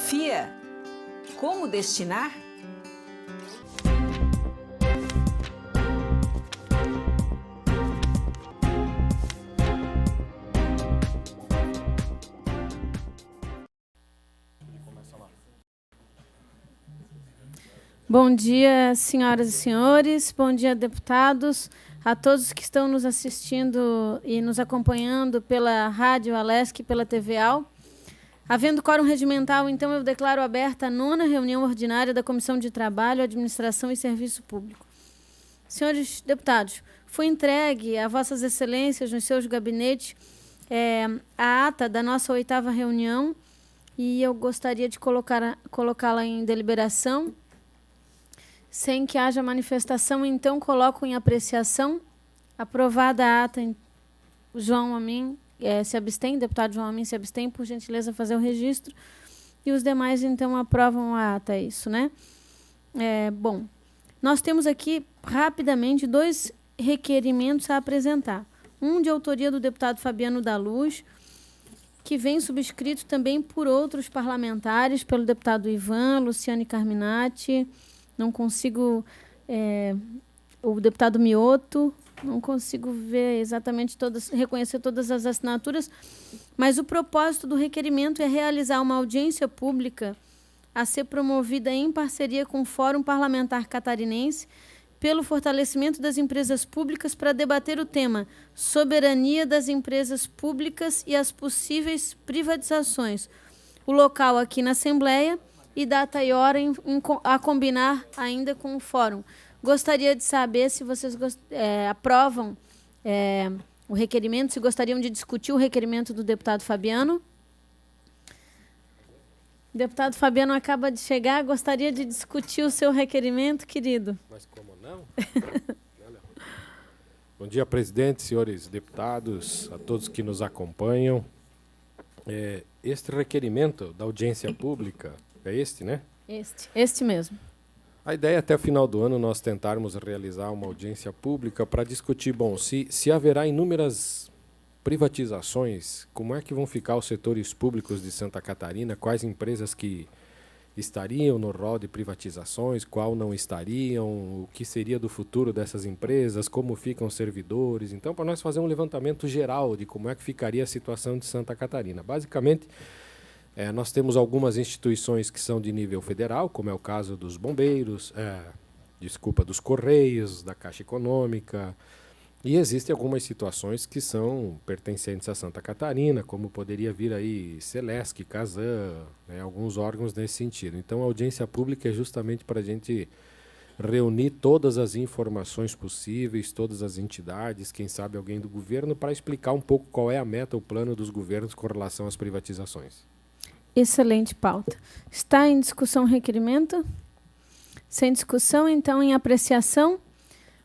Confia. Como destinar? Bom dia, senhoras e senhores. Bom dia, deputados. A todos que estão nos assistindo e nos acompanhando pela Rádio Alesc e pela TVAL. Havendo quórum regimental, então, eu declaro aberta a 9ª reunião ordinária da Comissão de Trabalho, Administração e Serviço Público. Senhores deputados, foi entregue a vossas excelências nos seus gabinetes a ata da nossa 8ª reunião e eu gostaria de colocá-la em deliberação. Sem que haja manifestação, então, coloco em apreciação. Aprovada a ata, João Amin se abstém, deputado João Amin se abstém, por gentileza, fazer o registro. E os demais, então, aprovam a ata, é isso, né? Bom, nós temos aqui, rapidamente, 2 requerimentos a apresentar. Um de autoria do deputado Fabiano da Luz, que vem subscrito também por outros parlamentares, pelo deputado Ivan, Luciane Carminati, não consigo, o deputado Mioto, não consigo ver exatamente reconhecer todas as assinaturas, mas o propósito do requerimento é realizar uma audiência pública a ser promovida em parceria com o Fórum Parlamentar Catarinense pelo fortalecimento das empresas públicas para debater o tema soberania das empresas públicas e as possíveis privatizações. O local aqui na Assembleia e data e hora a combinar ainda com o fórum. Gostaria de saber se vocês aprovam o requerimento, se gostariam de discutir o requerimento do deputado Fabiano. O deputado Fabiano acaba de chegar, gostaria de discutir o seu requerimento, querido. Mas como não? Bom dia, presidente, senhores deputados, a todos que nos acompanham. Este requerimento da audiência pública é este, né? Este mesmo. A ideia é até o final do ano nós tentarmos realizar uma audiência pública para discutir, se haverá inúmeras privatizações, como é que vão ficar os setores públicos de Santa Catarina, quais empresas que estariam no rol de privatizações, qual não estariam, o que seria do futuro dessas empresas, como ficam os servidores. Então, para nós fazer um levantamento geral de como é que ficaria a situação de Santa Catarina. Basicamente, nós temos algumas instituições que são de nível federal, como é o caso dos bombeiros, dos Correios, da Caixa Econômica, e existem algumas situações que são pertencentes a Santa Catarina, como poderia vir aí Celesc, Casan, alguns órgãos nesse sentido. Então, a audiência pública é justamente para a gente reunir todas as informações possíveis, todas as entidades, quem sabe alguém do governo, para explicar um pouco qual é a meta, o plano dos governos com relação às privatizações. Excelente pauta. Está em discussão o requerimento? Sem discussão, então, em apreciação.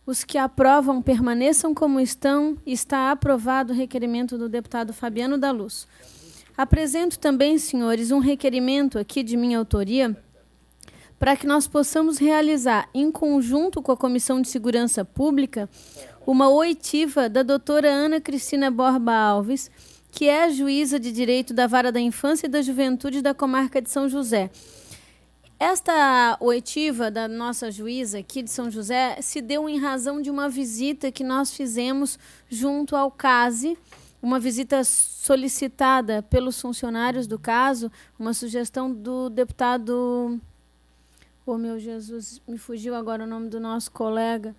Os que aprovam permaneçam como estão. Está aprovado o requerimento do deputado Fabiano da Luz. Apresento também, senhores, um requerimento aqui de minha autoria para que nós possamos realizar, em conjunto com a Comissão de Segurança Pública, uma oitiva da doutora Ana Cristina Borba Alves, que é a juíza de direito da Vara da Infância e da Juventude da comarca de São José. Esta oitiva da nossa juíza aqui de São José se deu em razão de uma visita que nós fizemos junto ao CASE, uma visita solicitada pelos funcionários do caso, uma sugestão do deputado... Oh, meu Jesus, me fugiu agora o nome do nosso colega,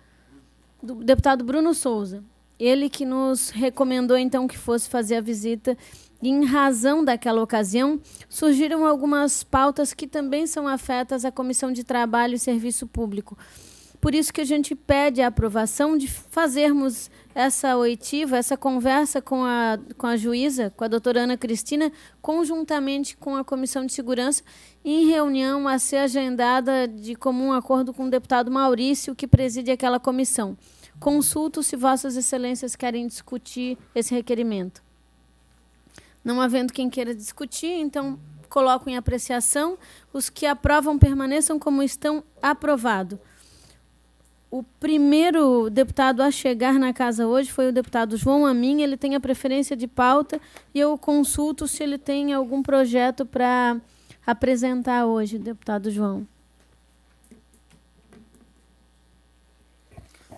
do deputado Bruno Souza. Ele que nos recomendou, então, que fosse fazer a visita. E, em razão daquela ocasião, surgiram algumas pautas que também são afetas à Comissão de Trabalho e Serviço Público. Por isso que a gente pede a aprovação de fazermos essa oitiva, essa conversa com a juíza, com a doutora Ana Cristina, conjuntamente com a Comissão de Segurança, em reunião a ser agendada de comum acordo com o deputado Maurício, que preside aquela comissão. Consulto se vossas excelências querem discutir esse requerimento. Não havendo quem queira discutir, então coloco em apreciação. Os que aprovam permaneçam como estão. Aprovado. O primeiro deputado a chegar na casa hoje foi o deputado João Amin. Ele tem a preferência de pauta e eu consulto se ele tem algum projeto para apresentar hoje, deputado João?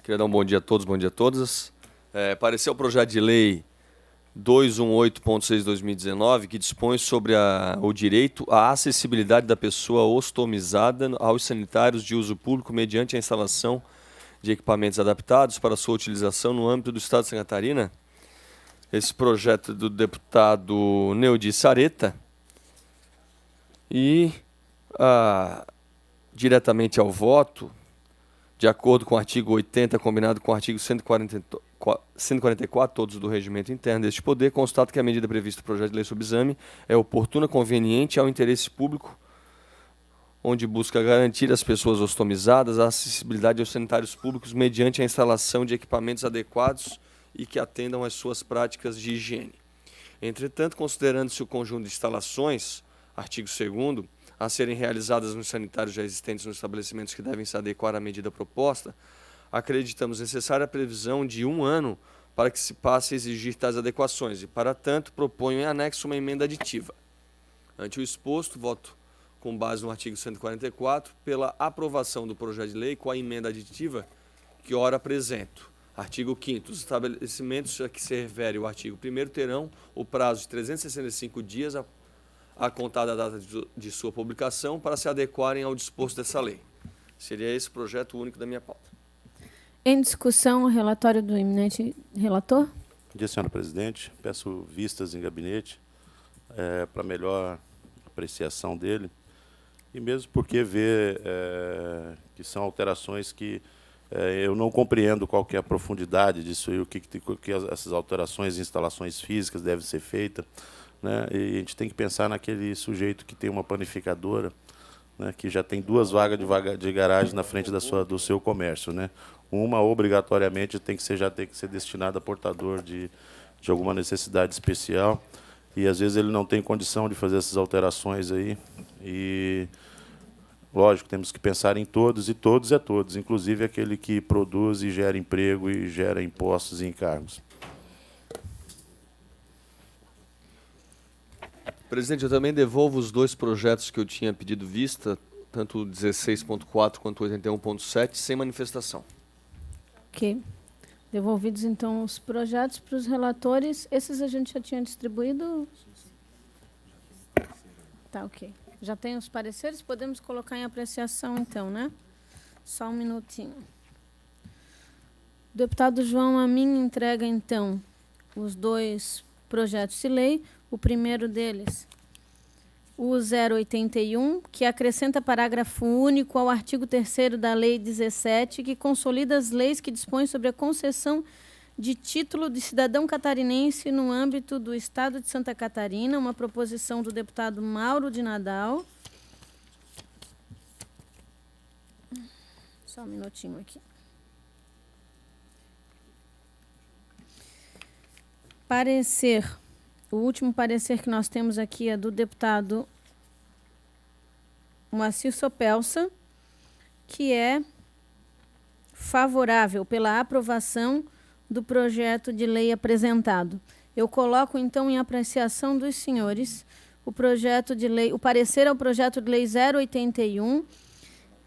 Queria dar um bom dia a todos, bom dia a todas. Parecer o projeto de lei 218.6/2019, que dispõe sobre o direito à acessibilidade da pessoa ostomizada aos sanitários de uso público mediante a instalação de equipamentos adaptados para sua utilização no âmbito do Estado de Santa Catarina. Esse projeto é do deputado Neudi Sareta e, diretamente ao voto, de acordo com o artigo 80, combinado com o artigo 144, todos do regimento interno deste poder, constato que a medida prevista no projeto de lei sob exame é oportuna, conveniente ao interesse público, onde busca garantir às pessoas ostomizadas a acessibilidade aos sanitários públicos mediante a instalação de equipamentos adequados e que atendam às suas práticas de higiene. Entretanto, considerando-se o conjunto de instalações, artigo 2º, a serem realizadas nos sanitários já existentes nos estabelecimentos que devem se adequar à medida proposta, acreditamos necessária a previsão de 1 ano para que se passe a exigir tais adequações e, para tanto, proponho em anexo uma emenda aditiva. Ante o exposto, voto com base no artigo 144 pela aprovação do projeto de lei com a emenda aditiva que ora apresento. Artigo 5º. Os estabelecimentos a que se refere o artigo 1º terão o prazo de 365 dias a contar da data de sua publicação para se adequarem ao disposto dessa lei. Seria esse o projeto único da minha pauta. Em discussão, o relatório do eminente relator. Bom dia, senhora presidente. Peço vistas em gabinete para melhor apreciação dele. E mesmo porque vê que são alterações que eu não compreendo qual que é a profundidade disso e o que essas alterações em instalações físicas devem ser feitas. Né? E a gente tem que pensar naquele sujeito que tem uma panificadora, né, que já tem 2 vagas de garagem na frente do seu comércio. Né? Uma, obrigatoriamente, tem que ser destinada a portador de alguma necessidade especial. E, às vezes, ele não tem condição de fazer essas alterações aí. E, lógico, temos que pensar em todos, e todos é todos, inclusive aquele que produz e gera emprego e gera impostos e encargos. Presidente, eu também devolvo os 2 projetos que eu tinha pedido vista, tanto o 16.4 quanto o 81.7, sem manifestação. Ok. Devolvidos, então, os projetos para os relatores. Esses a gente já tinha distribuído? Tá, ok. Já tem os pareceres? Podemos colocar em apreciação, então, né? Só um minutinho. O deputado João Amin entrega, então, os 2 projetos de lei. O primeiro deles, o 081, que acrescenta parágrafo único ao artigo 3º da Lei 17, que consolida as leis que dispõem sobre a concessão de título de cidadão catarinense no âmbito do Estado de Santa Catarina, uma proposição do deputado Mauro de Nadal. Só um minutinho aqui. Parecer. O último parecer que nós temos aqui é do deputado Moacir Sopelsa, que é favorável pela aprovação do projeto de lei apresentado. Eu coloco, então, em apreciação dos senhores o projeto de lei, o parecer ao projeto de lei 081,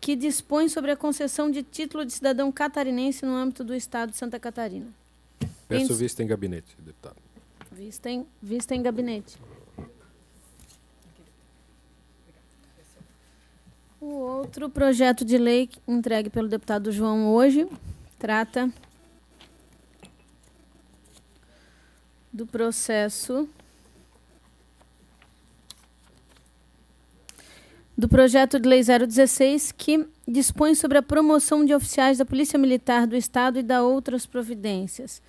que dispõe sobre a concessão de título de cidadão catarinense no âmbito do Estado de Santa Catarina. Peço vista em gabinete, deputado. Vista em gabinete. O outro projeto de lei entregue pelo deputado João hoje trata do processo do projeto de lei 016, que dispõe sobre a promoção de oficiais da Polícia Militar do Estado e da outras providências.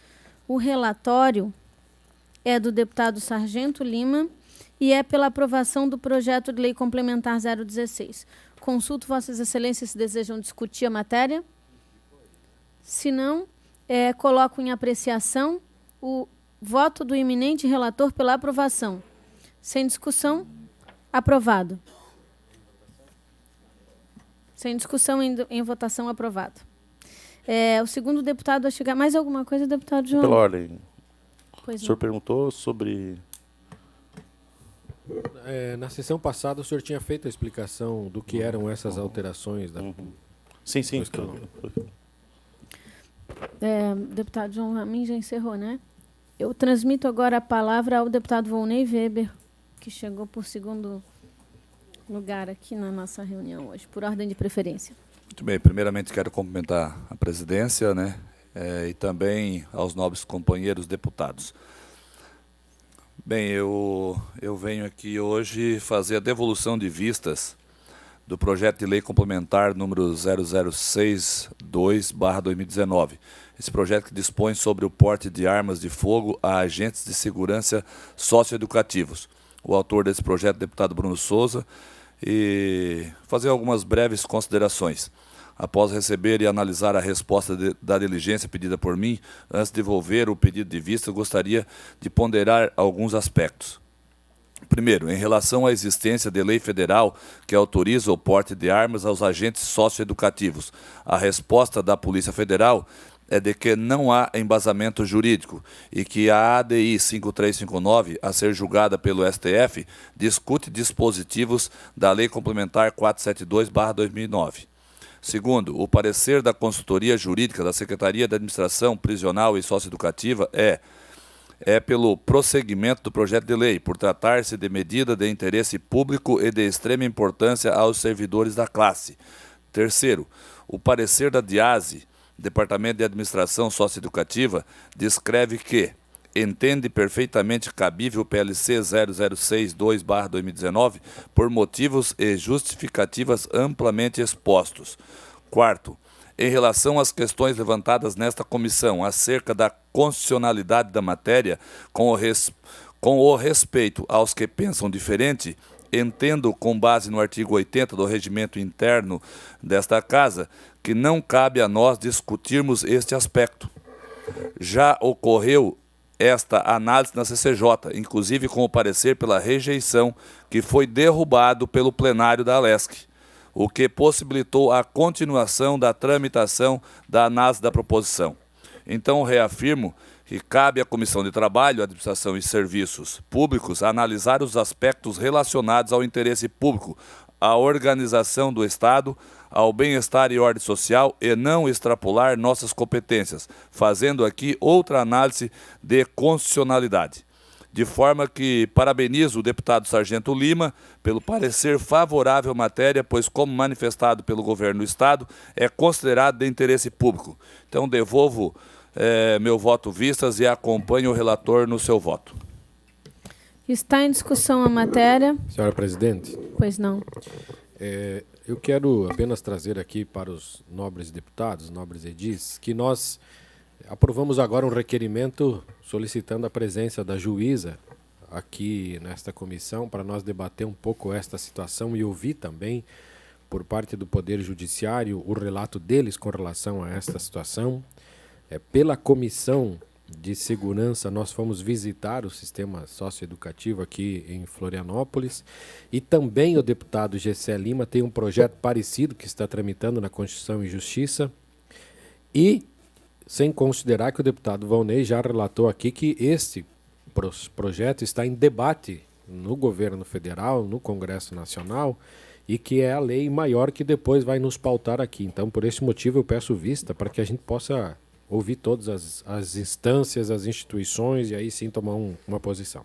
O relatório é do deputado Sargento Lima e é pela aprovação do projeto de lei complementar 016. Consulto Vossas Excelências se desejam discutir a matéria. Se não, coloco em apreciação o voto do eminente relator pela aprovação. Sem discussão, aprovado. Sem discussão, em votação, aprovado. O segundo deputado a chegar. Mais alguma coisa, deputado João? Pela ordem. Pois O senhor perguntou sobre... Na sessão passada o senhor tinha feito a explicação do que eram essas alterações. Sim, sim. Pois que não. Deputado João Ramin já encerrou, né? Eu transmito agora a palavra ao deputado Volney Weber, que chegou por segundo lugar aqui na nossa reunião hoje, por ordem de preferência. Muito bem, primeiramente quero cumprimentar a presidência, né, e também aos nobres companheiros deputados. Bem, eu venho aqui hoje fazer a devolução de vistas do projeto de lei complementar número 0062/2019. Esse projeto que dispõe sobre o porte de armas de fogo a agentes de segurança socioeducativos. O autor desse projeto é o deputado Bruno Souza, e fazer algumas breves considerações. Após receber e analisar a resposta da diligência pedida por mim, antes de devolver o pedido de vista, gostaria de ponderar alguns aspectos. Primeiro, em relação à existência de lei federal que autoriza o porte de armas aos agentes socioeducativos, a resposta da Polícia Federal é de que não há embasamento jurídico e que a ADI 5359, a ser julgada pelo STF, discute dispositivos da Lei Complementar 472/2009. Segundo, o parecer da consultoria jurídica da Secretaria de Administração Prisional e Socioeducativa é pelo prosseguimento do projeto de lei, por tratar-se de medida de interesse público e de extrema importância aos servidores da classe. Terceiro, o parecer da DIASE, Departamento de Administração Socioeducativa, descreve que entende perfeitamente cabível o PLC 0062/2019 por motivos e justificativas amplamente expostos. Quarto, em relação às questões levantadas nesta comissão acerca da constitucionalidade da matéria, com o respeito aos que pensam diferente, entendo, com base no artigo 80 do Regimento Interno desta Casa, que não cabe a nós discutirmos este aspecto. Já ocorreu esta análise na CCJ, inclusive com o parecer pela rejeição, que foi derrubado pelo plenário da ALESC, o que possibilitou a continuação da tramitação da análise da proposição. Então, reafirmo que cabe à Comissão de Trabalho, Administração e Serviços Públicos analisar os aspectos relacionados ao interesse público, à organização do Estado, ao bem-estar e ordem social e não extrapolar nossas competências, fazendo aqui outra análise de constitucionalidade. De forma que parabenizo o deputado Sargento Lima pelo parecer favorável à matéria, pois, como manifestado pelo governo do Estado, é considerado de interesse público. Então, devolvo meu voto vistas e acompanho o relator no seu voto. Está em discussão a matéria. Senhora presidente, Pois não. eu quero apenas trazer aqui para os nobres deputados, nobres edis, que nós aprovamos agora um requerimento solicitando a presença da juíza aqui nesta comissão para nós debater um pouco esta situação e ouvir também, por parte do Poder Judiciário, o relato deles com relação a esta situação. Pela Comissão de Segurança, nós fomos visitar o sistema socioeducativo aqui em Florianópolis, e também o deputado Gessé Lima tem um projeto parecido que está tramitando na Constituição e Justiça, e sem considerar que o deputado Volney já relatou aqui que este projeto está em debate no governo federal, no Congresso Nacional, e que é a lei maior que depois vai nos pautar aqui. Então, por esse motivo, eu peço vista para que a gente possa ouvir todas as instâncias, as instituições, e aí sim tomar uma posição.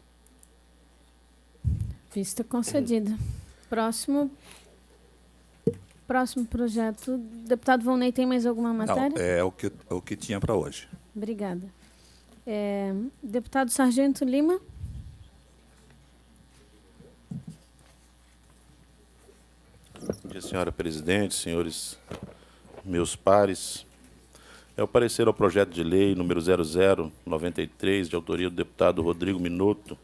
Vista concedida. Próximo projeto. Deputado Volney, tem mais alguma matéria? Não, é o que tinha para hoje. Obrigada. Deputado Sargento Lima. Bom dia, senhora presidente, senhores meus pares. É o parecer ao projeto de lei número 0093, de autoria do deputado Rodrigo Minotto.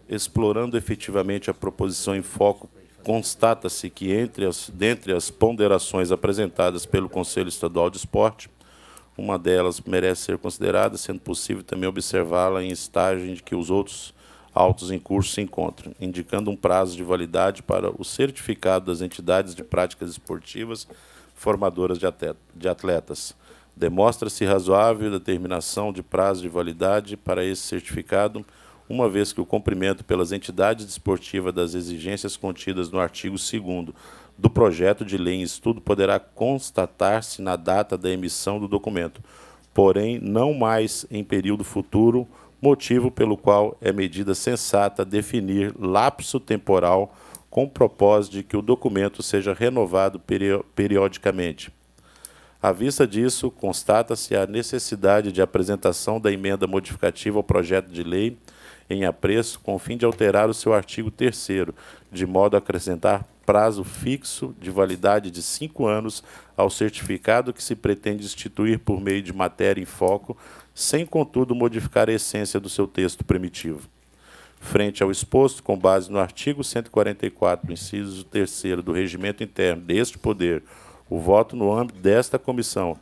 Explorando efetivamente a proposição em foco, constata-se que, dentre as ponderações apresentadas pelo Conselho Estadual de Esporte, uma delas merece ser considerada, sendo possível também observá-la em estágio em que os outros autos em curso se encontram, indicando um prazo de validade para o certificado das entidades de práticas esportivas formadoras de atletas, Demonstra-se razoável a determinação de prazo de validade para esse certificado, uma vez que o cumprimento pelas entidades desportivas das exigências contidas no artigo 2º do projeto de lei em estudo poderá constatar-se na data da emissão do documento, porém não mais em período futuro, motivo pelo qual é medida sensata definir lapso temporal com o propósito de que o documento seja renovado periodicamente. À vista disso, constata-se a necessidade de apresentação da emenda modificativa ao projeto de lei em apreço, com o fim de alterar o seu artigo 3º, de modo a acrescentar prazo fixo de validade de 5 anos ao certificado que se pretende instituir por meio de matéria em foco, sem, contudo, modificar a essência do seu texto primitivo. Frente ao exposto, com base no artigo 144, inciso 3º do Regimento Interno deste Poder, o voto no âmbito desta comissão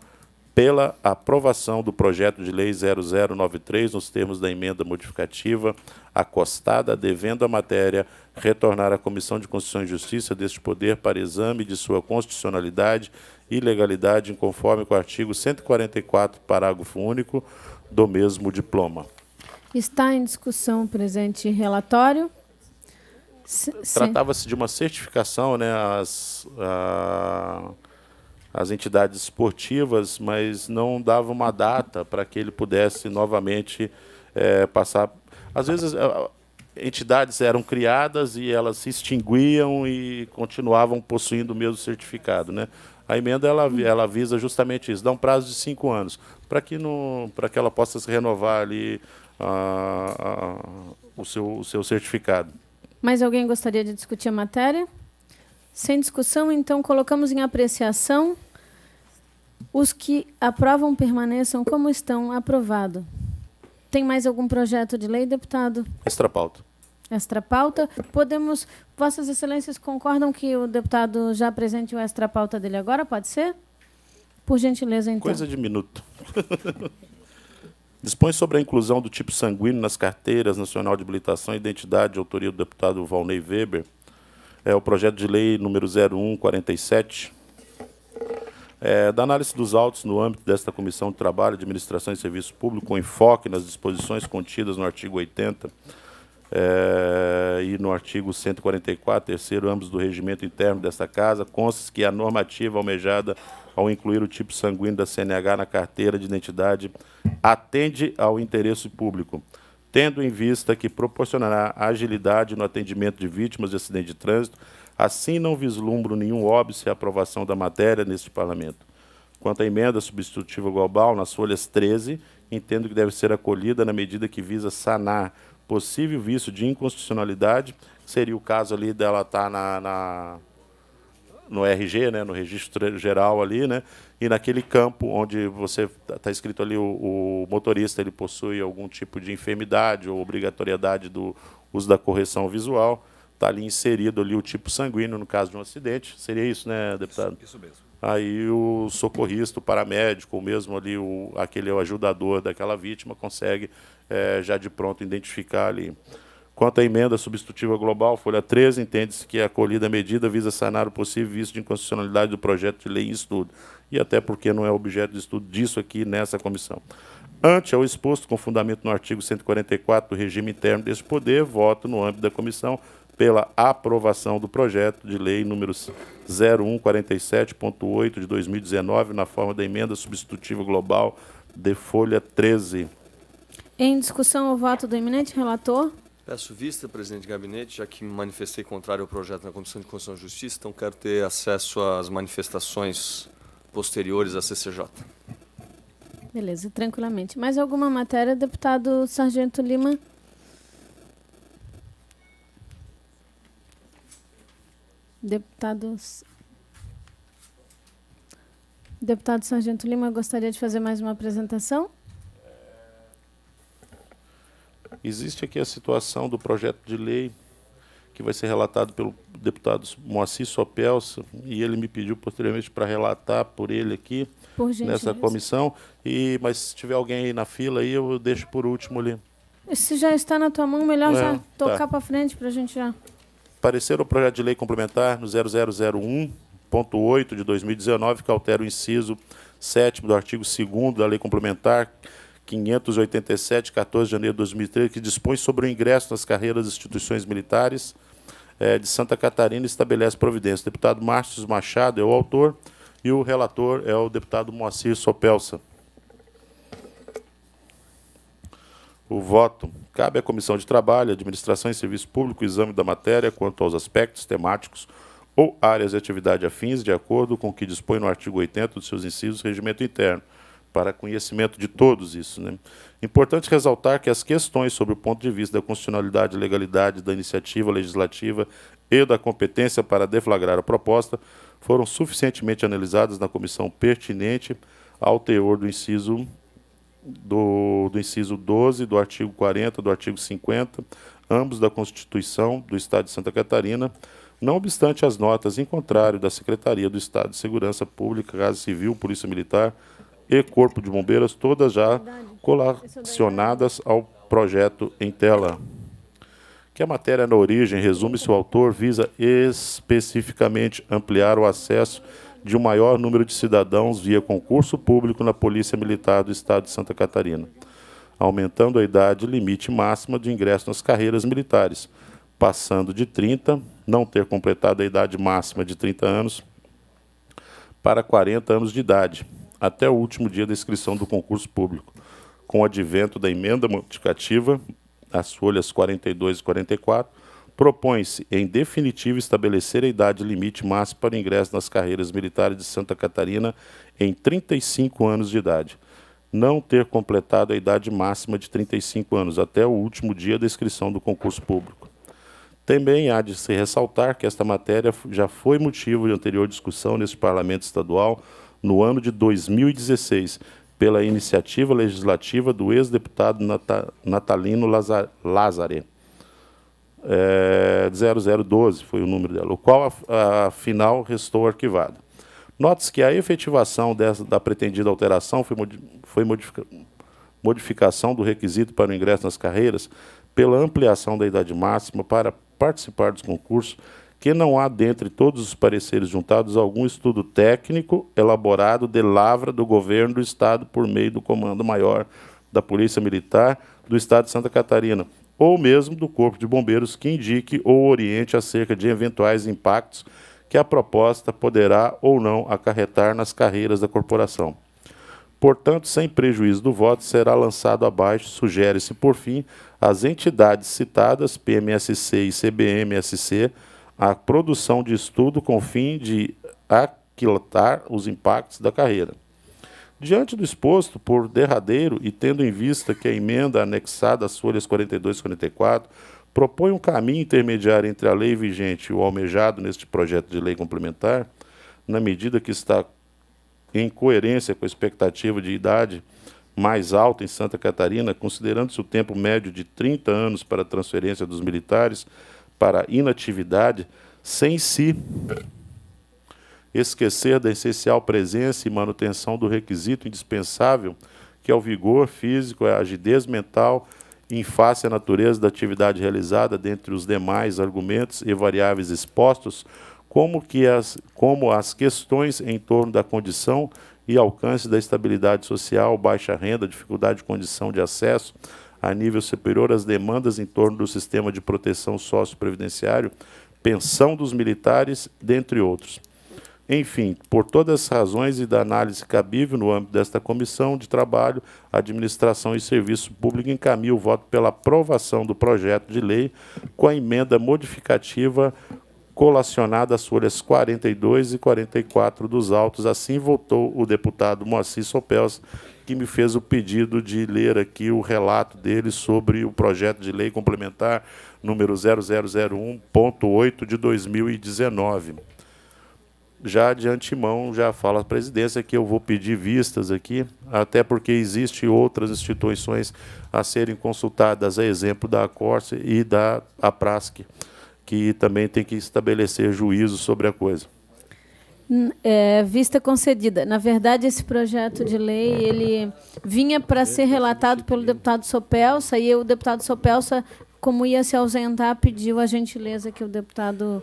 pela aprovação do projeto de lei 0093 nos termos da emenda modificativa acostada, devendo a matéria retornar à Comissão de Constituição e Justiça deste Poder para exame de sua constitucionalidade e legalidade, conforme com o artigo 144, parágrafo único do mesmo diploma. Está em discussão o presente relatório. Tratava-se de uma certificação, né, as entidades esportivas, mas não dava uma data para que ele pudesse novamente passar. Às vezes, entidades eram criadas e elas se extinguiam e continuavam possuindo o mesmo certificado, né? A emenda ela visa justamente isso, dá um prazo de 5 anos, para que ela possa se renovar ali o seu certificado. Mais alguém gostaria de discutir a matéria? Sem discussão, então, colocamos em apreciação. Os que aprovam permaneçam como estão. Aprovado. Tem mais algum projeto de lei, deputado? Extrapauta. Extrapauta. Podemos... Vossas Excelências concordam que o deputado já apresente o extrapauta dele agora? Pode ser? Por gentileza, então. Coisa de minuto. Dispõe sobre a inclusão do tipo sanguíneo nas carteiras nacional de habilitação e identidade de autoria do deputado Valnei Weber. É o projeto de lei número 0147. Da análise dos autos no âmbito desta Comissão de Trabalho, Administração e Serviço Público, com enfoque nas disposições contidas no artigo 80 e no artigo 144, terceiro, ambos do regimento interno desta Casa, consta que a normativa almejada ao incluir o tipo sanguíneo da CNH na carteira de identidade atende ao interesse público, tendo em vista que proporcionará agilidade no atendimento de vítimas de acidente de trânsito. Assim, não vislumbro nenhum óbice à aprovação da matéria neste Parlamento. Quanto à emenda substitutiva global, nas folhas 13, entendo que deve ser acolhida na medida que visa sanar possível vício de inconstitucionalidade, seria o caso ali dela estar no RG, né, no registro geral ali, né, e naquele campo onde você está escrito ali o motorista ele possui algum tipo de enfermidade ou obrigatoriedade do uso da correção visual, está ali inserido ali o tipo sanguíneo no caso de um acidente, seria isso, né, deputado? Isso mesmo. Aí o socorrista, o paramédico, ou mesmo ali aquele ajudador daquela vítima consegue já de pronto identificar ali. Quanto à emenda substitutiva global, folha 13, entende-se que a acolhida medida visa sanar o possível vício de inconstitucionalidade do projeto de lei em estudo, e até porque não é objeto de estudo disso aqui nessa comissão. Ante ao exposto, com fundamento no artigo 144 do regime interno deste poder, voto no âmbito da comissão pela aprovação do projeto de lei número 0147.8 de 2019, na forma da emenda substitutiva global de folha 13. Em discussão, o voto do eminente relator. Peço vista, presidente de gabinete, já que me manifestei contrário ao projeto na Comissão de Constituição e Justiça, então quero ter acesso às manifestações posteriores à CCJ. Beleza, tranquilamente. Mais alguma matéria, deputado Sargento Lima? Deputado Sargento Lima, gostaria de fazer mais uma apresentação? Existe aqui a situação do projeto de lei que vai ser relatado pelo deputado Moacir Sopelsa, e ele me pediu posteriormente para relatar por ele aqui nessa comissão. Mas se tiver alguém aí na fila, aí eu deixo por último ali. Se já está na tua mão, melhor já tocar para frente para a gente já. Parecer o projeto de lei complementar no 0001.8 de 2019, que altera o inciso 7º do artigo 2º da Lei Complementar 587, 14 de janeiro de 2013, que dispõe sobre o ingresso nas carreiras das instituições militares de Santa Catarina e estabelece providência. O deputado Márcio Machado é o autor e o relator é o deputado Moacir Sopelsa. O voto cabe à Comissão de Trabalho, Administração e Serviço Público o exame da matéria quanto aos aspectos temáticos ou áreas de atividade afins, de acordo com o que dispõe no artigo 80 dos seus incisos do Regimento Interno, para conhecimento de todos isso, né? Importante ressaltar que as questões sobre o ponto de vista da constitucionalidade e legalidade da iniciativa legislativa e da competência para deflagrar a proposta foram suficientemente analisadas na comissão pertinente ao teor do inciso 12, do artigo 40, do artigo 50, ambos da Constituição do Estado de Santa Catarina, não obstante as notas em contrário da Secretaria do Estado de Segurança Pública, Casa Civil, Polícia Militar e Corpo de Bombeiros, todas já colacionadas ao projeto em tela. Que a matéria na origem, resume-se, o autor visa especificamente ampliar o acesso de um maior número de cidadãos via concurso público na Polícia Militar do Estado de Santa Catarina, aumentando a idade limite máxima de ingresso nas carreiras militares, passando de 30, não ter completado a idade máxima de 30 anos, para 40 anos de idade, até o último dia da inscrição do concurso público. Com o advento da emenda modificativa, as folhas 42 e 44, propõe-se, em definitivo, estabelecer a idade limite máxima para o ingresso nas carreiras militares de Santa Catarina em 35 anos de idade. Não ter completado a idade máxima de 35 anos, até o último dia da inscrição do concurso público. Também há de se ressaltar que esta matéria já foi motivo de anterior discussão neste Parlamento Estadual no ano de 2016, pela iniciativa legislativa do ex-deputado Natalino Lázare. 0012 foi o número dela, o qual, afinal, restou arquivada. Note-se que a efetivação da pretendida alteração foi modificação do requisito para o ingresso nas carreiras pela ampliação da idade máxima para participar dos concursos, que não há, dentre todos os pareceres juntados, algum estudo técnico elaborado de lavra do governo do Estado por meio do Comando Maior da Polícia Militar do Estado de Santa Catarina, ou mesmo do Corpo de Bombeiros, que indique ou oriente acerca de eventuais impactos que a proposta poderá ou não acarretar nas carreiras da corporação. Portanto, sem prejuízo do voto, será lançado abaixo, sugere-se, por fim, às entidades citadas, PMSC e CBMSC, a produção de estudo com fim de aquilatar os impactos da carreira. Diante do exposto, por derradeiro, e tendo em vista que a emenda anexada às folhas 42 e 44 propõe um caminho intermediário entre a lei vigente e o almejado neste projeto de lei complementar, na medida que está em coerência com a expectativa de idade mais alta em Santa Catarina, considerando-se o tempo médio de 30 anos para a transferência dos militares para inatividade, sem se esquecer da essencial presença e manutenção do requisito indispensável, que é o vigor físico, a agidez mental, em face à natureza da atividade realizada, dentre os demais argumentos e variáveis expostos, como as questões em torno da condição e alcance da estabilidade social, baixa renda, dificuldade de condição de acesso a nível superior às demandas em torno do sistema de proteção socioprevidenciário, pensão dos militares, dentre outros. Enfim, por todas as razões e da análise cabível no âmbito desta Comissão de Trabalho, Administração e Serviço Público, encaminha o voto pela aprovação do projeto de lei com a emenda modificativa colacionada às folhas 42 e 44 dos autos. Assim votou o deputado Moacir Sopelsa, que me fez o pedido de ler aqui o relato dele sobre o projeto de lei complementar número 0001.8 de 2019. Já de antemão, já fala a presidência que eu vou pedir vistas aqui, até porque existem outras instituições a serem consultadas, a exemplo da Corse e da APRASC, que também tem que estabelecer juízo sobre a coisa. Vista concedida. Na verdade, esse projeto de lei ele vinha para ser relatado pelo deputado Sopelsa, e o deputado Sopelsa, como ia se ausentar, pediu a gentileza que o deputado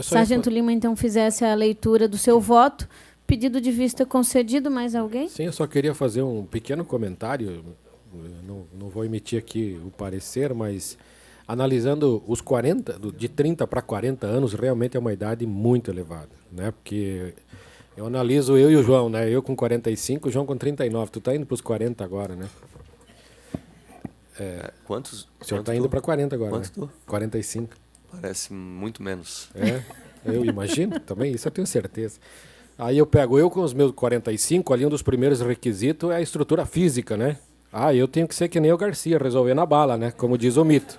Sargento Lima, então, fizesse a leitura do seu voto, Pedido de vista concedido, mais alguém? Sim, eu só queria fazer um pequeno comentário. Não vou emitir aqui o parecer, mas analisando os 40, de 30 para 40 anos, realmente é uma idade muito elevada, né? Porque eu analiso eu e o João, né? Eu com 45, o João com 39. Tu tá indo para os 40 agora, né? Quantos? O senhor tá indo para 40 agora, Quanto né? tu? 45. Parece muito menos. É, eu imagino também, isso eu tenho certeza. Aí eu pego eu com os meus 45, ali um dos primeiros requisitos é a estrutura física, né? Eu tenho que ser que nem o Garcia, resolver na bala, né? Como diz o mito.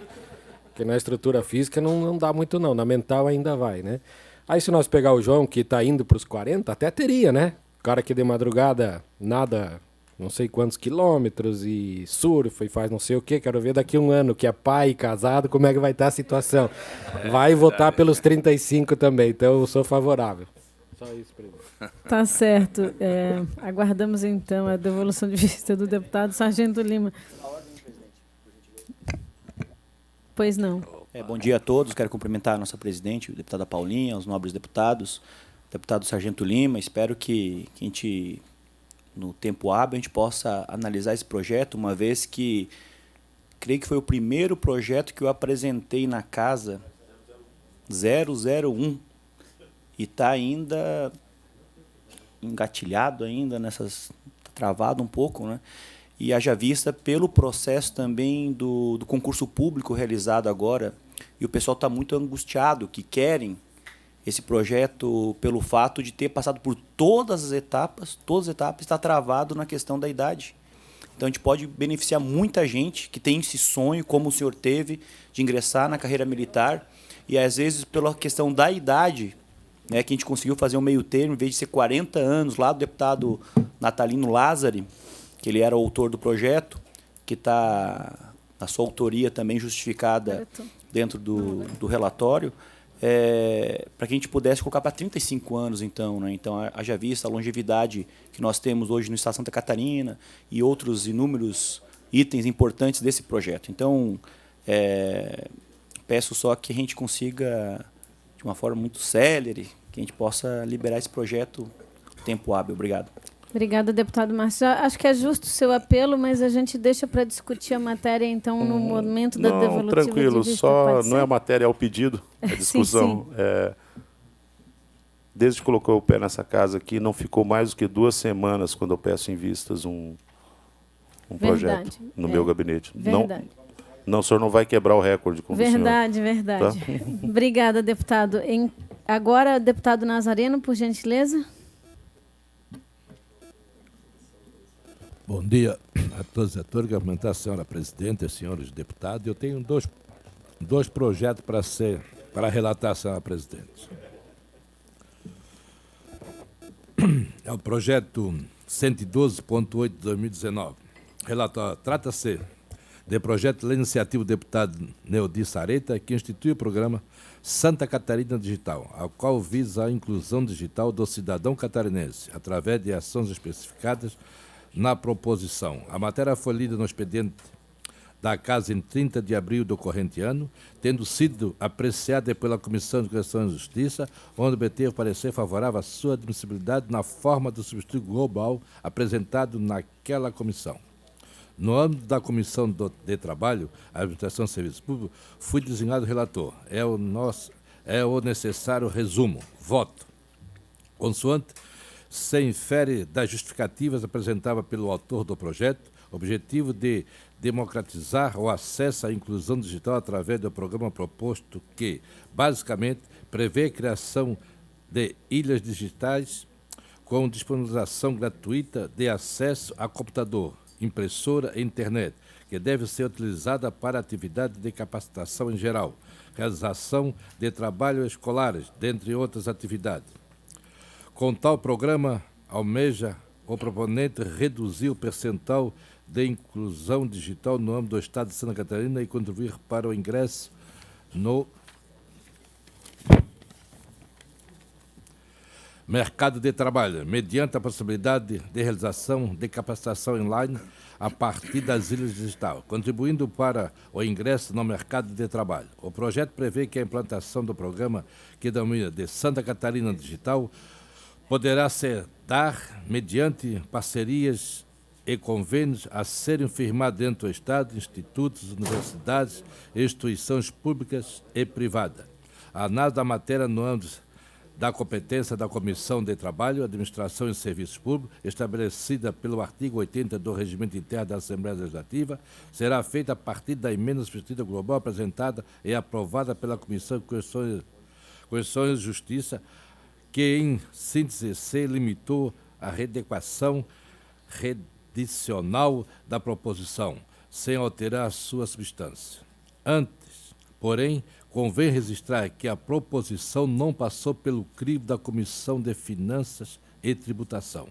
Porque na estrutura física não dá muito não, na mental ainda vai, né? Aí se nós pegar o João, que tá indo para os 40, até teria, né? O cara que de madrugada nada não sei quantos quilômetros e surfa e faz não sei o quê. Quero ver daqui a um ano que é pai, casado, como é que vai estar a situação. Vai votar pelos 35 também, então eu sou favorável. Só isso, presidente. Tá certo. Aguardamos, então, a devolução de vista do deputado Sargento Lima. Pois não. Bom dia a todos. Quero cumprimentar a nossa presidente, a deputada Paulinha, os nobres deputados, o deputado Sargento Lima. Espero que a gente, no tempo hábil, a gente possa analisar esse projeto, uma vez que creio que foi o primeiro projeto que eu apresentei na casa 001 e está ainda engatilhado ainda travado um pouco, né? E haja vista pelo processo também do concurso público realizado agora, e o pessoal está muito angustiado, que querem esse projeto pelo fato de ter passado por todas as etapas está travado na questão da idade. Então a gente pode beneficiar muita gente que tem esse sonho, como o senhor teve, de ingressar na carreira militar, e às vezes pela questão da idade, né, que a gente conseguiu fazer um meio termo, em vez de ser 40 anos, lá do deputado Natalino Lázari, que ele era o autor do projeto, que está a sua autoria também justificada dentro do relatório, para que a gente pudesse colocar para 35 anos, então, né? Então, haja vista a longevidade que nós temos hoje no estado de Santa Catarina e outros inúmeros itens importantes desse projeto. Então, peço só que a gente consiga, de uma forma muito célere, que a gente possa liberar esse projeto em tempo hábil. Obrigado. Obrigada, deputado Márcio. Acho que é justo o seu apelo, mas a gente deixa para discutir a matéria, então, no momento da devolutiva tranquilo, de vista. só não é a matéria, é o pedido, a discussão. Sim. Desde que colocou o pé nessa casa aqui, não ficou mais do que 2 semanas quando eu peço em vistas um projeto no meu gabinete. Verdade. Não, o senhor não vai quebrar o recorde com o senhor. Verdade. Tá? Obrigada, deputado. Agora, deputado Nazareno, por gentileza. Bom dia a todos e a todas. Quero cumprimentar a senhora presidente, a senhores deputados. Eu tenho dois projetos para relatar à senhora presidente. É o projeto 112.8 de 2019. Relatório. Trata-se de projeto de lei iniciativa do deputado Neudi Sareta, que institui o programa Santa Catarina Digital, ao qual visa a inclusão digital do cidadão catarinense, através de ações especificadas na proposição. A matéria foi lida no expediente da Casa em 30 de abril do corrente ano, tendo sido apreciada pela Comissão de Constituição e Justiça, onde obteve parecer favorável à sua admissibilidade na forma do substituto global apresentado naquela comissão. No âmbito da Comissão de Trabalho, Administração e Serviço Público, fui designado relator. É o necessário resumo. Voto. Consoante se infere das justificativas apresentadas pelo autor do projeto, objetivo de democratizar o acesso à inclusão digital através do programa proposto que, basicamente, prevê a criação de ilhas digitais com disponibilização gratuita de acesso a computador, impressora e internet, que deve ser utilizada para atividades de capacitação em geral, realização de trabalhos escolares, dentre outras atividades. Com tal programa, almeja o proponente reduzir o percentual de inclusão digital no âmbito do Estado de Santa Catarina e contribuir para o ingresso no mercado de trabalho, mediante a possibilidade de realização de capacitação online a partir das ilhas digitais, contribuindo para o ingresso no mercado de trabalho. O projeto prevê que a implantação do programa, que denomina de Santa Catarina Digital, poderá ser dar mediante parcerias e convênios a serem firmados dentro do Estado, institutos, universidades, instituições públicas e privadas. A análise da matéria no âmbito da competência da Comissão de Trabalho, Administração e Serviços Públicos, estabelecida pelo artigo 80 do Regimento Interno da Assembleia Legislativa, será feita a partir da emenda substitutiva global apresentada e aprovada pela Comissão de Constituição e Justiça, que, em síntese, se limitou à readequação redicional da proposição, sem alterar sua substância. Antes, porém, convém registrar que a proposição não passou pelo crivo da Comissão de Finanças e Tributação.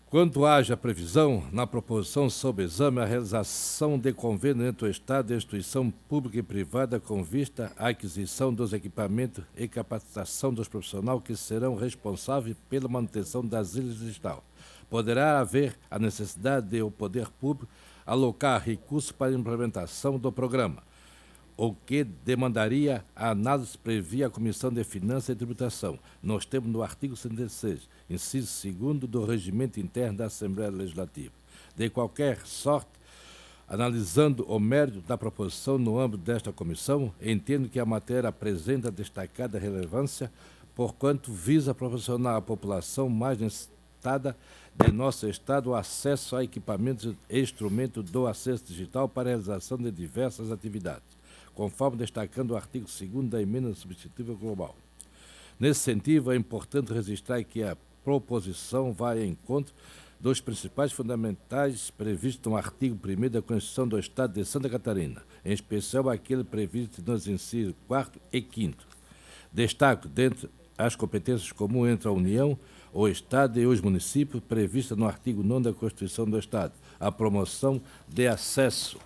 Quanto haja previsão na proposição sob exame a realização de convênio entre o Estado e a instituição pública e privada com vista à aquisição dos equipamentos e capacitação dos profissionais que serão responsáveis pela manutenção das ilhas digital, poderá haver a necessidade de o poder público alocar recursos para a implementação do programa, o que demandaria a análise previa a Comissão de Finanças e Tributação, nos termos do artigo 76, inciso 2º do Regimento Interno da Assembleia Legislativa. De qualquer sorte, analisando o mérito da proposição no âmbito desta comissão, entendo que a matéria apresenta destacada relevância, porquanto visa proporcionar à população mais necessitada de nosso Estado o acesso a equipamentos e instrumentos do acesso digital para a realização de diversas atividades, conforme destacando o artigo 2º da emenda substitutiva global. Nesse sentido, é importante registrar que a proposição vai ao encontro dos principais fundamentais previstos no artigo 1º da Constituição do Estado de Santa Catarina, em especial aquele previsto nos incisos 4º e 5º. Destaco, dentre as competências comuns entre a União, o Estado e os municípios, prevista no artigo 9º da Constituição do Estado, a promoção de acesso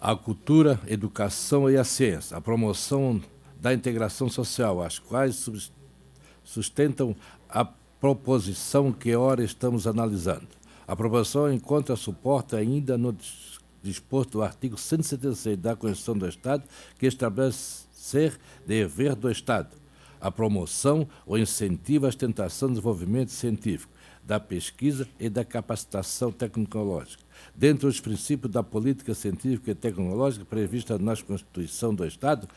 à cultura, educação e à ciência, a promoção da integração social, as quais sustentam a proposição que ora estamos analisando. A proposição encontra suporte ainda no disposto do artigo 176 da Constituição do Estado, que estabelece ser dever do Estado a promoção ou incentivo à extensão do desenvolvimento científico, da pesquisa e da capacitação tecnológica. Dentre os princípios da política científica e tecnológica prevista na Constituição do Estado,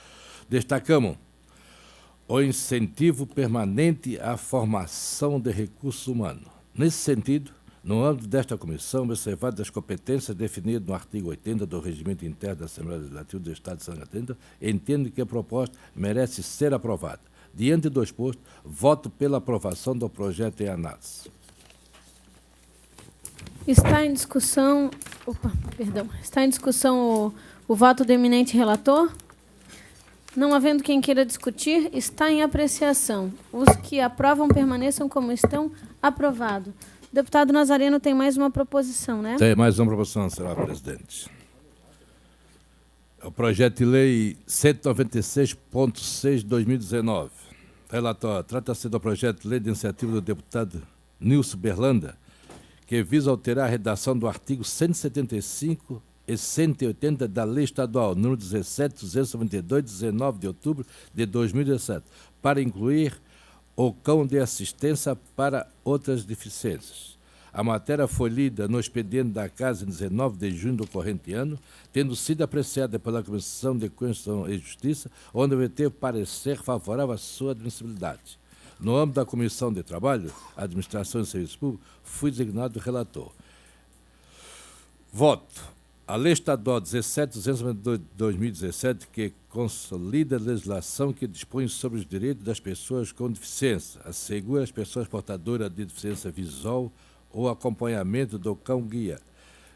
destacamos o incentivo permanente à formação de recursos humanos. Nesse sentido, no âmbito desta comissão, observadas as competências definidas no artigo 80 do Regimento Interno da Assembleia Legislativa do Estado de Santa Catarina, entendo que a proposta merece ser aprovada. Diante do exposto, voto pela aprovação do projeto em análise. Está em discussão o voto do eminente relator? Não havendo quem queira discutir, está em apreciação. Os que aprovam permaneçam como estão. Aprovado. Deputado Nazareno tem mais uma proposição, né? Tem mais uma proposição, senhora presidente. É o projeto de lei 196.6 de 2019. Relatório. Trata-se do projeto de lei de iniciativa do deputado Nilson Berlanda, que visa alterar a redação do artigo 175 e 180 da Lei Estadual número 17.292, 19 de outubro de 2017, para incluir o cão de assistência para outras deficiências. A matéria foi lida no expediente da Casa em 19 de junho do corrente ano, tendo sido apreciada pela Comissão de Constituição e Justiça, onde obteve parecer favorável à sua admissibilidade. No âmbito da Comissão de Trabalho, Administração e Serviços Públicos, fui designado relator. Voto. A Lei Estadual 17.292 de 2017, que consolida a legislação que dispõe sobre os direitos das pessoas com deficiência, assegura às pessoas portadoras de deficiência visual o acompanhamento do cão-guia,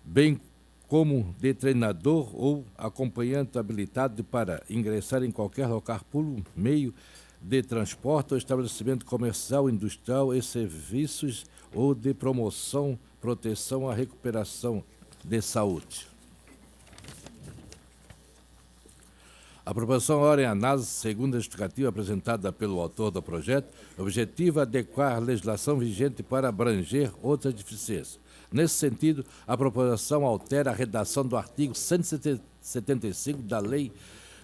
bem como de treinador ou acompanhante habilitado para ingressar em qualquer local público, meio de transporte ou estabelecimento comercial, industrial e serviços ou de promoção, proteção à recuperação de saúde. A proposição ora em análise, segundo a justificativa apresentada pelo autor do projeto, objetiva adequar a legislação vigente para abranger outras deficiências. Nesse sentido, a proposição altera a redação do artigo 175 da Lei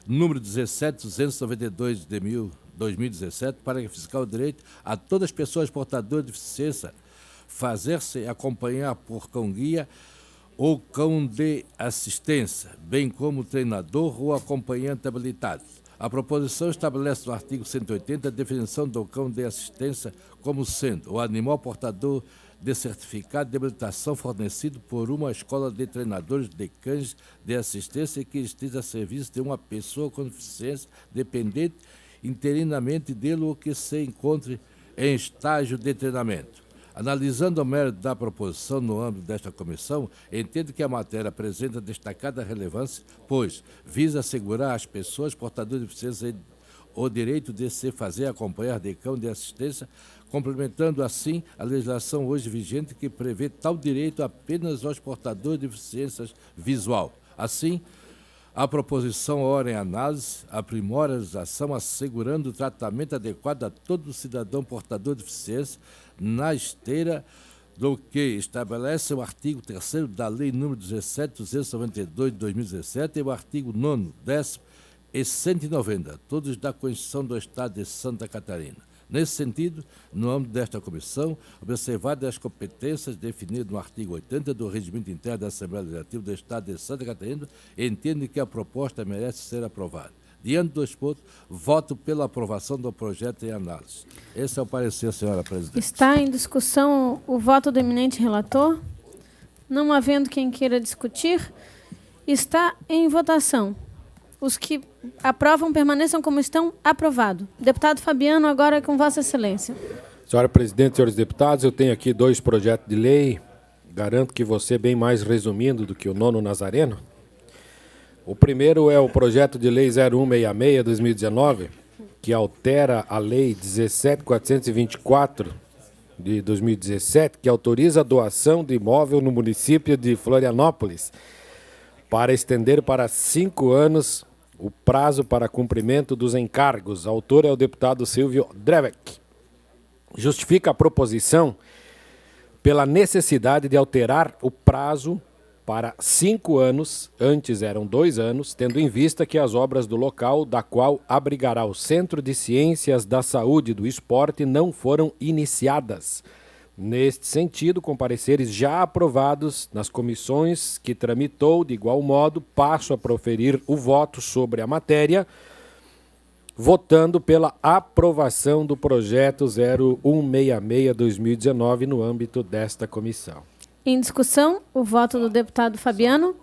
número 17.292 2017, para fiscal direito a todas as pessoas portadoras de deficiência fazer-se acompanhar por cão-guia ou cão de assistência, bem como treinador ou acompanhante habilitado. A proposição estabelece no artigo 180 a definição do cão de assistência como sendo o animal portador de certificado de habilitação fornecido por uma escola de treinadores de cães de assistência que esteja a serviço de uma pessoa com deficiência dependente interinamente dele ou que se encontre em estágio de treinamento. Analisando o mérito da proposição no âmbito desta comissão, entendo que a matéria apresenta destacada relevância, pois visa assegurar às pessoas portadoras de deficiência o direito de se fazer acompanhar de cão de assistência, complementando assim a legislação hoje vigente que prevê tal direito apenas aos portadores de deficiência visual. Assim, a proposição ora em análise aprimora a legislação assegurando o tratamento adequado a todo cidadão portador de deficiência na esteira do que estabelece o artigo 3º da Lei nº 17.292 de 2017 e o artigo 9º, 10º e 190, todos da Constituição do Estado de Santa Catarina. Nesse sentido, no âmbito desta comissão, observadas as competências definidas no artigo 80 do Regimento Interno da Assembleia Legislativa do Estado de Santa Catarina, entendo que a proposta merece ser aprovada. Diante do exposto, voto pela aprovação do projeto em análise. Esse é o parecer, senhora presidente. Está em discussão o voto do eminente relator? Não havendo quem queira discutir, está em votação. Os que aprovam permaneçam como estão. Aprovado. Deputado Fabiano, agora é com Vossa Excelência. Senhora presidente, senhores deputados, eu tenho aqui 2 projetos de lei. Garanto que você bem mais resumindo do que o nono Nazareno. O primeiro é o projeto de lei 0166/2019, que altera a lei 17.424 de 2017, que autoriza a doação de imóvel no município de Florianópolis, para estender para 5 anos o prazo para cumprimento dos encargos. O autor é o deputado Silvio Drevec. Justifica a proposição pela necessidade de alterar o prazo para 5 anos, antes eram 2 anos, tendo em vista que as obras do local, da qual abrigará o Centro de Ciências da Saúde e do Esporte, não foram iniciadas. Neste sentido, com pareceres já aprovados nas comissões que tramitou, de igual modo, passo a proferir o voto sobre a matéria, votando pela aprovação do projeto 0166/2019 no âmbito desta comissão. Em discussão, o voto do deputado Fabiano.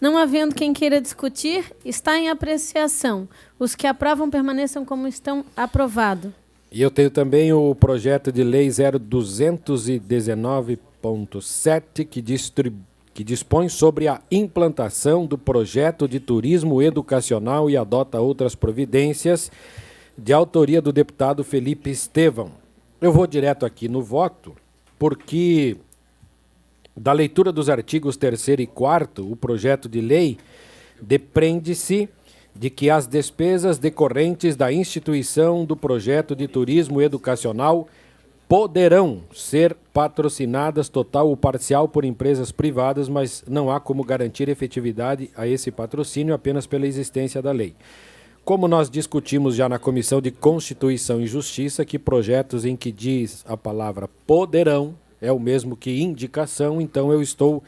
Não havendo quem queira discutir, está em apreciação. Os que aprovam permaneçam como estão. Aprovado. E eu tenho também o projeto de lei 0219.7, que dispõe sobre a implantação do projeto de turismo educacional e adota outras providências, de autoria do deputado Felipe Estevão. Eu vou direto aqui no voto, porque da leitura dos artigos 3º e 4º, o projeto de lei depreende-se de que as despesas decorrentes da instituição do projeto de turismo educacional poderão ser patrocinadas total ou parcial por empresas privadas, mas não há como garantir efetividade a esse patrocínio apenas pela existência da lei. Como nós discutimos já na Comissão de Constituição e Justiça, que projetos em que diz a palavra poderão é o mesmo que indicação, então eu estou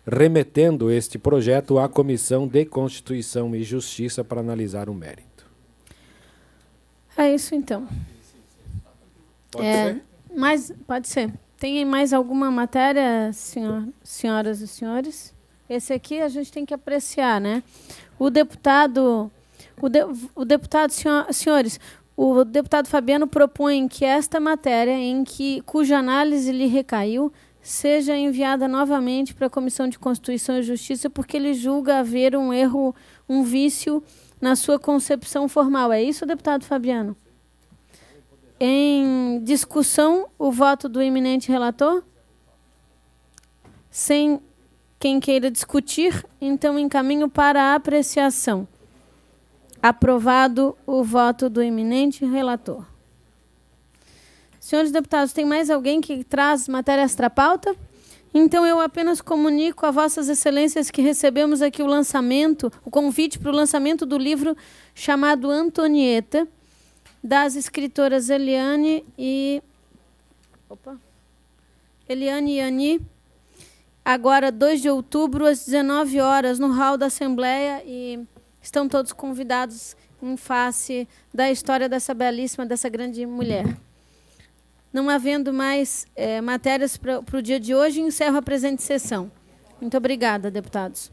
remetendo este projeto à Comissão de Constituição e Justiça para analisar o mérito. É isso, então. Pode ser? Mas, pode ser. Tem mais alguma matéria, senhoras e senhores? Esse aqui a gente tem que apreciar, né? O deputado, senhores, o deputado Fabiano propõe que esta matéria, cuja análise lhe recaiu, seja enviada novamente para a Comissão de Constituição e Justiça, porque ele julga haver um erro, um vício na sua concepção formal. É isso, deputado Fabiano? Em discussão, o voto do eminente relator? Sem quem queira discutir, então encaminho para a apreciação. Aprovado o voto do eminente relator. Senhores deputados, tem mais alguém que traz matéria extra-pauta? Então, eu apenas comunico a vossas excelências que recebemos aqui o convite para o lançamento do livro chamado Antonieta, das escritoras Eliane e Ani, agora 2 de outubro, às 19 horas, no hall da Assembleia, e estão todos convidados em face da história dessa belíssima, dessa grande mulher. Não havendo mais matérias para o dia de hoje, encerro a presente sessão. Muito obrigada, deputados.